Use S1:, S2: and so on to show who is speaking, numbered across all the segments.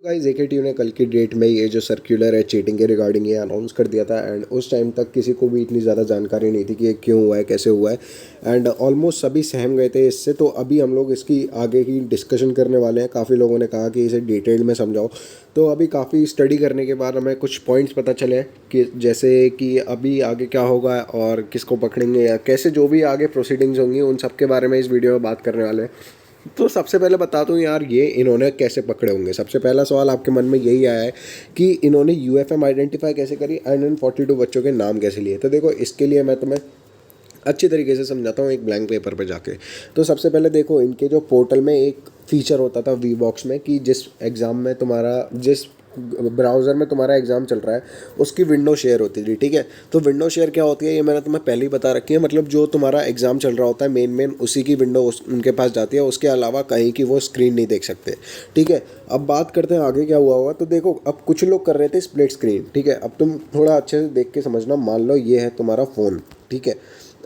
S1: Guys AKTU ने कल की डेट में ये जो सर्कुलर है चीटिंग के रिगार्डिंग ये अनाउंस कर दिया था। एंड उस टाइम तक किसी को भी इतनी ज़्यादा जानकारी नहीं थी कि ये क्यों हुआ है, कैसे हुआ है। एंड ऑलमोस्ट सभी सहम गए थे इससे। तो अभी हम लोग इसकी आगे की डिस्कशन करने वाले हैं। काफ़ी लोगों ने कहा कि इसे डिटेल में समझाओ। तो अभी काफ़ी स्टडी करने के बाद हमें कुछ पॉइंट्स पता चले हैं कि जैसे कि अभी आगे क्या होगा और किसको पकड़ेंगे या कैसे जो भी आगे प्रोसीडिंग्स होंगी उन सब के बारे में इस वीडियो में बात करने वाले हैं। तो सबसे पहले बता दूं यार, ये इन्होंने कैसे पकड़े होंगे। सबसे पहला सवाल आपके मन में यही आया है कि इन्होंने यूएफएम आइडेंटिफाई कैसे करी एंड इन 42 बच्चों के नाम कैसे लिए। तो देखो, इसके लिए मैं तुम्हें अच्छी तरीके से समझाता हूँ एक ब्लैंक पेपर पे जाके। तो सबसे पहले देखो, इनके जो पोर्टल में एक फीचर होता था वी बॉक्स में कि जिस एग्ज़ाम में तुम्हारा जिस ब्राउज़र में तुम्हारा एग्ज़ाम चल रहा है उसकी विंडो शेयर होती थी। ठीक है, तो विंडो शेयर क्या होती है ये मैंने तुम्हें पहले ही बता रखी है। मतलब जो तुम्हारा एग्ज़ाम चल रहा होता है मेन उसी की विंडो उनके पास जाती है, उसके अलावा कहीं की वो स्क्रीन नहीं देख सकते। ठीक है, अब बात करते हैं आगे क्या हुआ होगा। तो देखो, अब कुछ लोग कर रहे थे स्प्लिट स्क्रीन। ठीक है, अब तुम थोड़ा अच्छे से देख के समझना। मान लो ये है तुम्हारा फ़ोन। ठीक है,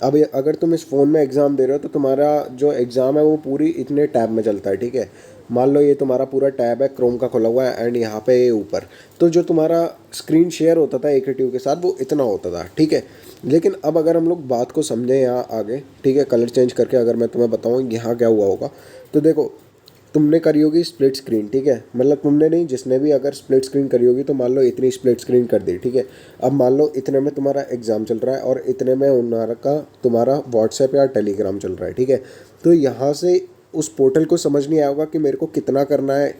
S1: अब अगर तुम इस फ़ोन में एग्ज़ाम दे रहे हो तो तुम्हारा जो एग्ज़ाम है वो पूरी इतने टैब में चलता है। ठीक है, मान लो ये तुम्हारा पूरा टैब है, क्रोम का खुला हुआ है एंड यहाँ पे ये ऊपर। तो जो तुम्हारा स्क्रीन शेयर होता था AKTU के साथ वो इतना होता था। ठीक है, लेकिन अब अगर हम लोग बात को समझें यहाँ आगे, ठीक है, कलर चेंज करके अगर मैं तुम्हें बताऊँ यहाँ क्या हुआ होगा। तो देखो, तुमने करी होगी स्प्लिट स्क्रीन। ठीक है, मतलब तुमने नहीं, जिसने भी अगर स्प्लिट स्क्रीन करी होगी तो मान लो इतनी स्प्लिट स्क्रीन कर दी। ठीक है, अब मान लो इतने में तुम्हारा एग्ज़ाम चल रहा है और इतने में उनका तुम्हारा व्हाट्सएप या टेलीग्राम चल रहा है। ठीक है, तो यहाँ से उस पोर्टल को समझ नहीं आया होगा कि मेरे को कितना करना है,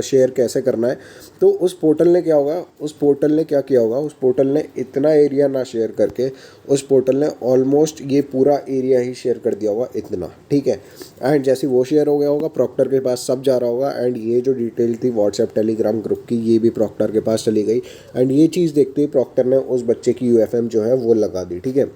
S1: शेयर कैसे करना है। तो उस पोर्टल ने क्या होगा, उस पोर्टल ने क्या किया होगा, उस पोर्टल ने इतना एरिया ना शेयर करके उस पोर्टल ने ऑलमोस्ट ये पूरा एरिया ही शेयर कर दिया होगा इतना। ठीक है, एंड जैसे वो शेयर हो गया होगा प्रॉक्टर के पास सब जा रहा होगा। एंड ये जो डिटेल थी व्हाट्सएप टेलीग्राम ग्रुप की ये भी प्रॉक्टर के पास चली गई। एंड ये चीज़ देखते ही प्रॉक्टर ने उस बच्चे की यूएफएम जो है वो लगा दी। ठीक है,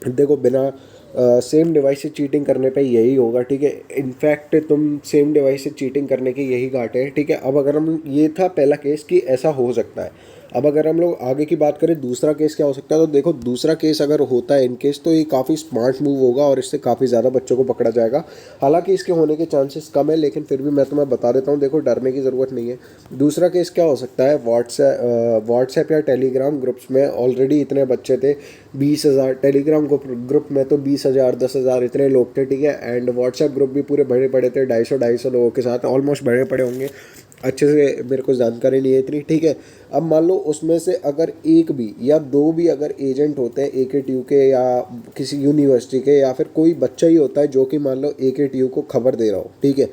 S1: देखो बिना सेम डिवाइस से चीटिंग करने पे यही होगा। ठीक है, इनफैक्ट तुम सेम डिवाइस से चीटिंग करने के यही घाटे हैं। ठीक है, अब अगर हम, ये था पहला केस कि ऐसा हो सकता है। अब अगर हम लोग आगे की बात करें दूसरा केस क्या हो सकता है, तो देखो दूसरा केस अगर होता है इन केस तो ये काफ़ी स्मार्ट मूव होगा और इससे काफ़ी ज़्यादा बच्चों को पकड़ा जाएगा। हालांकि इसके होने के चांसेस कम है, लेकिन फिर भी मैं तुम्हें बता देता हूँ। देखो, डरने की ज़रूरत नहीं है। दूसरा केस क्या हो सकता है, व्हाट्सएप या टेलीग्राम ग्रुप्स में ऑलरेडी इतने बच्चे थे, 20,000। टेलीग्राम ग्रुप में तो 20,000 10,000 इतने लोग थे। ठीक है, एंड व्हाट्सएप ग्रुप भी पूरे भरे पड़े थे, 250 लोगों के साथ ऑलमोस्ट भरे पड़े होंगे। अच्छे से मेरे को जानकारी नहीं है इतनी। ठीक है, अब मान लो उसमें से अगर एक भी या दो भी अगर एजेंट होते हैं AKTU के या किसी यूनिवर्सिटी के, या फिर कोई बच्चा ही होता है जो कि मान लो AKTU को खबर दे रहा हो। ठीक है,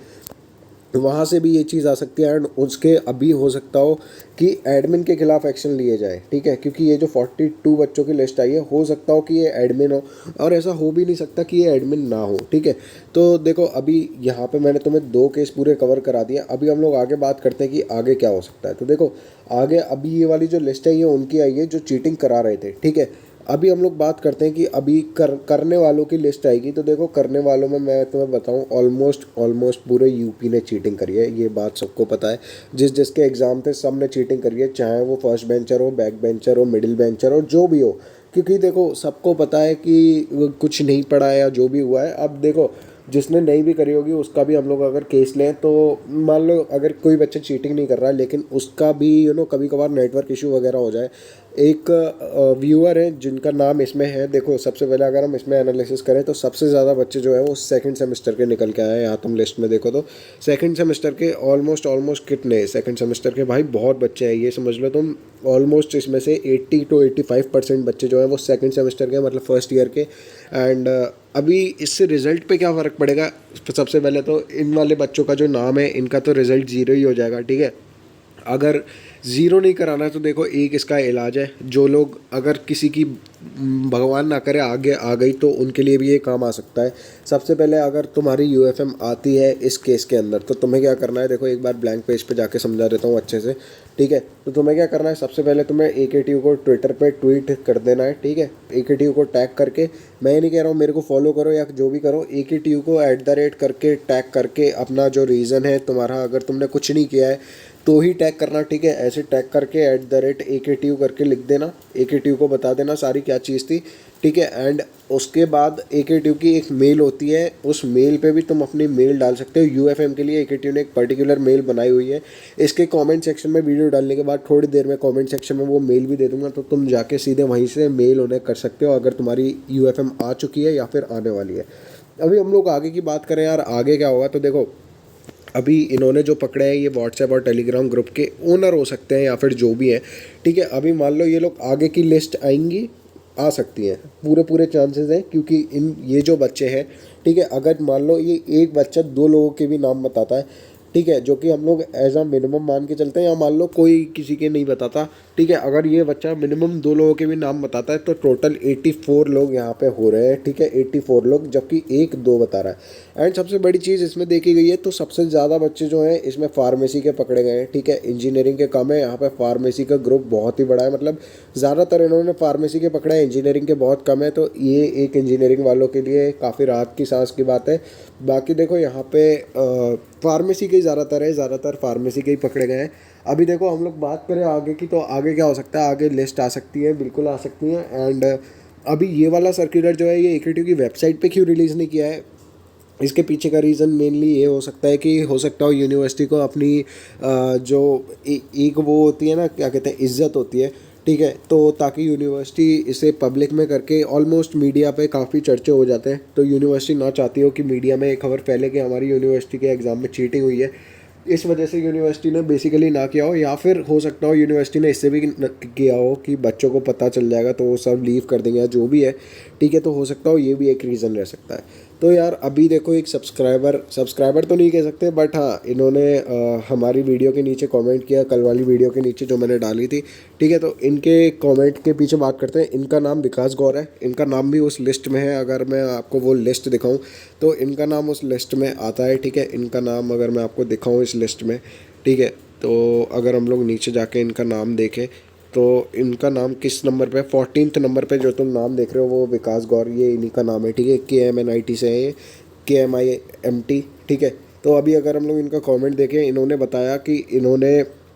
S1: वहाँ से भी ये चीज़ आ सकती है। एंड उसके अभी हो सकता हो कि एडमिन के खिलाफ एक्शन लिए जाए। ठीक है, क्योंकि ये जो 42 बच्चों की लिस्ट आई है, हो सकता हो कि ये एडमिन हो, और ऐसा हो भी नहीं सकता कि ये एडमिन ना हो। ठीक है, तो देखो अभी यहाँ पे मैंने तुम्हें 2 केस पूरे कवर करा दिया। अभी हम लोग आगे बात करते हैं कि आगे क्या हो सकता है। तो देखो आगे अभी ये वाली जो लिस्ट है ये उनकी आई है जो चीटिंग करा रहे थे। ठीक है, अभी हम लोग बात करते हैं कि अभी करने वालों की लिस्ट आएगी। तो देखो, करने वालों में मैं तुम्हें बताऊं, ऑलमोस्ट ऑलमोस्ट पूरे यूपी ने चीटिंग करी है, ये बात सबको पता है। जिस जिसके एग्ज़ाम थे सब ने चीटिंग करी है, चाहे वो फर्स्ट बेंचर हो, बैक बेंचर हो, मिडिल बेंचर हो, जो भी हो। क्योंकि देखो सबको पता है कि वो कुछ नहीं पढ़ा है या जो भी हुआ है। अब देखो, जिसने नहीं भी करी होगी उसका भी हम लोग अगर केस लें तो मान लो अगर कोई बच्चा चीटिंग नहीं कर रहा है लेकिन उसका भी कभी कभार नेटवर्क इशू वगैरह हो जाए। एक व्यूअर है जिनका नाम इसमें है। देखो सबसे पहले अगर हम इसमें एनालिसिस करें तो सबसे ज़्यादा बच्चे जो है वो सेकंड सेमेस्टर के निकल के आए हैं। यहाँ तुम लिस्ट में देखो तो सेकंड सेमेस्टर के ऑलमोस्ट ऑलमोस्ट कितने सेकंड सेमेस्टर के, भाई बहुत बच्चे हैं। ये समझ लो तुम ऑलमोस्ट इसमें से 80 to 85% बच्चे जो हैं वो सेकंड सेमेस्टर के, मतलब फर्स्ट ईयर के। एंड अभी इससे रिज़ल्ट पे क्या फ़र्क पड़ेगा। सबसे पहले तो इन वाले बच्चों का जो नाम है इनका तो रिज़ल्ट ज़ीरो ही हो जाएगा। ठीक है, अगर ज़ीरो नहीं कराना है तो देखो एक इसका इलाज है। जो लोग अगर किसी की भगवान ना करे आगे आ गई तो उनके लिए भी ये काम आ सकता है। सबसे पहले अगर तुम्हारी यूएफएम आती है इस केस के अंदर तो तुम्हें क्या करना है, देखो एक बार ब्लैंक पेज पे जाके समझा देता हूँ अच्छे से। ठीक है, तो तुम्हें क्या करना है, सबसे पहले तुम्हें AKTU को ट्विटर पे ट्वीट कर देना है। ठीक है, AKTU को टैग करके, मैं ये नहीं कह रहा हूँ मेरे को फॉलो करो या जो भी करो, AKTU को @ करके टैग करके अपना जो रीज़न है तुम्हारा, अगर तुमने कुछ नहीं किया है तो ही टैग करना। ठीक है, ऐसे टैग करके @ AKTU करके लिख देना। AKTU को बता देना सारी क्या चीज़ थी ठीक है। एंड उसके बाद AKTU की एक मेल होती है, उस मेल पे भी तुम अपनी मेल डाल सकते हो। UFM के लिए AKTU ने एक पर्टिकुलर मेल बनाई हुई है। इसके कमेंट सेक्शन में वीडियो डालने के बाद थोड़ी देर में कमेंट सेक्शन में वो मेल भी दे दूंगा, तो तुम जाके सीधे वहीं से मेल उन्हें कर सकते हो अगर तुम्हारी UFM आ चुकी है या फिर आने वाली है। अभी हम लोग आगे की बात करें यार, आगे क्या होगा, तो देखो अभी इन्होंने जो पकड़े हैं ये व्हाट्सएप और टेलीग्राम ग्रुप के ओनर हो सकते हैं या फिर जो भी हैं, ठीक है। अभी मान लो ये लोग आगे की लिस्ट आएंगी, आ सकती हैं, पूरे पूरे चांसेस हैं, क्योंकि इन ये जो बच्चे हैं, ठीक है, अगर मान लो ये एक बच्चा 2 लोगों के भी नाम बताता है, ठीक है, जो कि हम लोग एज अ मिनिमम मान के चलते हैं, या मान लो कोई किसी के नहीं बताता, ठीक है, अगर ये बच्चा मिनिमम 2 लोगों के भी नाम बताता है तो टोटल 84 लोग यहाँ पे हो रहे हैं, ठीक है, 84 लोग, जबकि 1-2 बता रहा है। एंड सबसे बड़ी चीज़ इसमें देखी गई है तो सबसे ज़्यादा बच्चे जो हैं इसमें फार्मेसी के पकड़े गए हैं, ठीक है, इंजीनियरिंग के कम है, यहाँ पे फार्मेसी का ग्रुप बहुत ही बड़ा है, मतलब ज़्यादातर इन्होंने फार्मेसी के पकड़े हैं, इंजीनियरिंग के बहुत कम है, तो ये एक इंजीनियरिंग वालों के लिए काफ़ी राहत की सांस की बात है। बाकी देखो यहाँ पे फार्मेसी के ही ज़्यादातर है, ज़्यादातर फार्मेसी के ही पकड़े गए हैं। अभी देखो हम लोग बात करें आगे की, तो आगे क्या हो सकता है, आगे लिस्ट आ सकती है, बिल्कुल आ सकती है। एंड अभी ये वाला सर्कुलर जो है ये AKTU की वेबसाइट पे क्यों रिलीज़ नहीं किया है, इसके पीछे का रीज़न मेनली ये हो सकता है कि हो सकता हो यूनिवर्सिटी को अपनी जो एक वो होती है ना, क्या कहते हैं, इज्जत होती है, ठीक है, तो ताकि यूनिवर्सिटी इसे पब्लिक में करके ऑलमोस्ट मीडिया पे काफ़ी चर्चे हो जाते हैं, तो यूनिवर्सिटी ना चाहती हो कि मीडिया में एक खबर फैले कि हमारी यूनिवर्सिटी के एग्ज़ाम में चीटिंग हुई है, इस वजह से यूनिवर्सिटी ने बेसिकली ना किया हो, या फिर हो सकता हो यूनिवर्सिटी ने इससे भी किया हो कि बच्चों को पता चल जाएगा तो वो सब लीव कर देंगे या जो भी है, ठीक है, तो हो सकता हो ये भी एक रीज़न रह सकता है। तो यार अभी देखो एक सब्सक्राइबर तो नहीं कह सकते, बट हाँ इन्होंने हमारी वीडियो के नीचे कमेंट किया, कल वाली वीडियो के नीचे जो मैंने डाली थी, ठीक है, तो इनके कमेंट के पीछे बात करते हैं। इनका नाम विकास गौर है, इनका नाम भी उस लिस्ट में है, अगर मैं आपको वो लिस्ट दिखाऊं तो इनका नाम उस लिस्ट में आता है, ठीक है, इनका नाम अगर मैं आपको दिखाऊं इस लिस्ट में, ठीक है, तो अगर हम लोग नीचे जाके इनका नाम देखें तो इनका नाम किस नंबर पे, 14th नंबर पे जो तुम नाम देख रहे हो वो विकास गौर, ये इन्हीं का नाम है, ठीक है, KMNIT से है ये, KMIMT, ठीक है। तो अभी अगर हम लोग इनका कमेंट देखें, इन्होंने बताया कि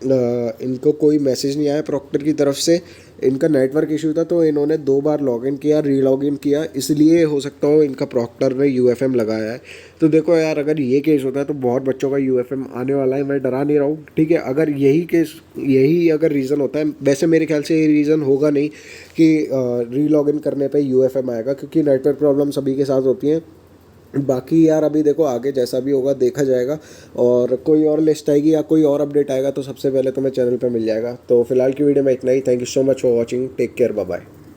S1: इनको कोई मैसेज नहीं आया प्रॉक्टर की तरफ से, इनका नेटवर्क इशू था, तो इन्होंने 2 बार लॉगिन किया, रीलॉगिन किया, इसलिए हो सकता हो इनका प्रॉक्टर ने UFM लगाया है। तो देखो यार अगर ये केस होता है तो बहुत बच्चों का UFM आने वाला है, मैं डरा नहीं रहा हूँ, ठीक है, अगर यही अगर रीज़न होता है, वैसे मेरे ख्याल से ये रीज़न होगा नहीं कि रीलॉगिन करने पे UFM आएगा, क्योंकि नेटवर्क प्रॉब्लम सभी के साथ होती हैं। बाकी यार अभी देखो आगे जैसा भी होगा देखा जाएगा, और कोई और लिस्ट आएगी या कोई और अपडेट आएगा तो सबसे पहले तुम्हें चैनल पे मिल जाएगा। तो फिलहाल की वीडियो में इतना ही। Thank you so much for watching, take care, bye bye.